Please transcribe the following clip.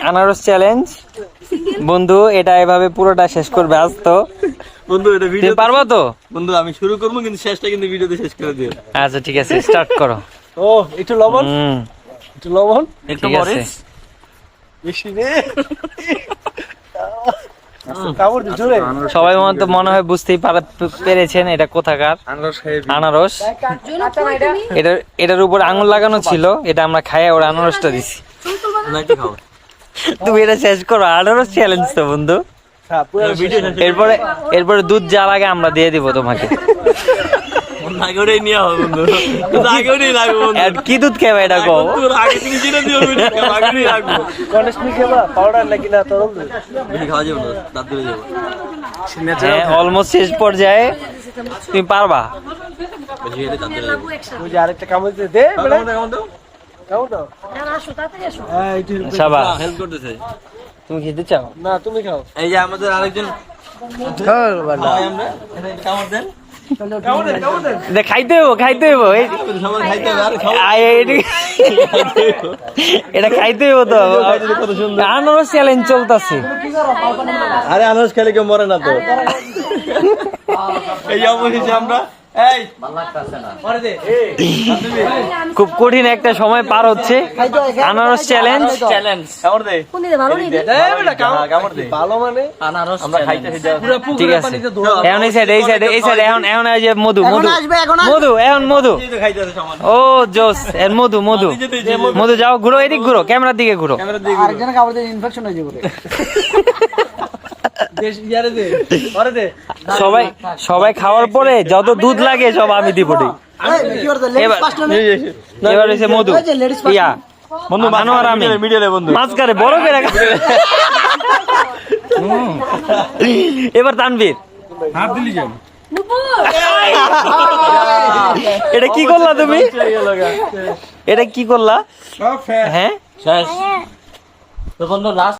আনারস চ্যালেঞ্জ বন্ধু, এটা এভাবে পুরোটা শেষ করবে আজ তো বন্ধু। এটা ভিডিও পারবো তো বন্ধু, আমি শুরু করবো কিন্তু শেষটা কিন্তু ভিডিওতে শেষ করে দিও। আচ্ছা ঠিক আছে, স্টার্ট করো। ও একটু লবণ, একটু লবণ, একটু ঠিক আছে। মরিচ বেশি নে। কামড় দে জোরে। সবাই মনে হয় বুঝতেই পেরেছেন এটা কোথাকার আনারস। এটার উপর আঙুল লাগানো ছিল, এটা আমরা খাইয়ে ওর আনারসটা দিছি। নাকি খাও তুমি এটা শেষ করো, আনারস চ্যালেঞ্জ তো বন্ধু। হ্যাঁ পুরো ভিডিও এরপরে দুধ যা লাগে আমরা দিয়ে দিব তোমাকে। আগেই নিয়ে হবে বন্ধু, কিন্তু আগেই লাগবে বন্ধু। আর কি দুধ খাবে এটা কও? তোর আগে থেকে যেটা দিও ভিডিও আগেই রাখবো। কন্ডেন্স মিল্ক খাবা, পাউডার নাকি না তরল দুধ? ভিডিও খাওয়া যাবে না, দাঁত ধরে যাবো। হ্যাঁ, অলমোস্ট শেষ পর্যায়ে, তুমি পারবা। বেশি খেলে দাঁত ধরে যাবো। ওই যে আরেকটা কামড় দে দে বেটা, কেমন দাও? কামড় দাও। হ্যাঁ একটু শাবাশ। হেল্প করতেছে। তুমি খেতে চাও? না তুমি খাও। এই যে আমাদের আরেকজন খাও বাবা। খাওয়াই আমরা, এটা কামড় দেন। কামড় দে, কামড় দে। এটা খাইতে হইব এই সবাই খাইতে হবে, আরে খাও। এটা খাইতে হইব তো। আনারস চ্যালেঞ্জ চলতেছে। আরে আনারস খেলে কেউ মরে না তো। এই যে অবশেষে আমরা এই খুব কঠিন একটা সময় পার হচ্ছে। আনারস চ্যালেঞ্জ কামড় দে। দে বেটা কামড় দে। ভালো মানে আনারস আমরা খাইতেছি যা। ঠিক আছে। এখন এই সাইড এখন এই যে মধু এখন মধু। এই তো খাইতেছে সমান। ও জোস এর মধু যাও, ঘুরো এদিক, ঘুরো ক্যামেরার দিকে ঘুরো। ক্যামেরা দিয়ে আরেকজন কামড় দে, ইনফেকশন হয়ে যাবে। দেশ ইয়ারে দে, পরে দে। সবাই খাওয়ার পরে যত দুধ লাগে সব আমি দিব। এবার হয়েছে মধু, ইয়া বন্ধু মানো আর আমি মিডিয়ালে বন্ধু। মাঝখানে বড় করে এবার তানভীর। হাত দিলি কেন? এটা কি করলা তুমি? এটা কি করলা? হ্যাঁ শেষ তো বন্ধু, লাস্ট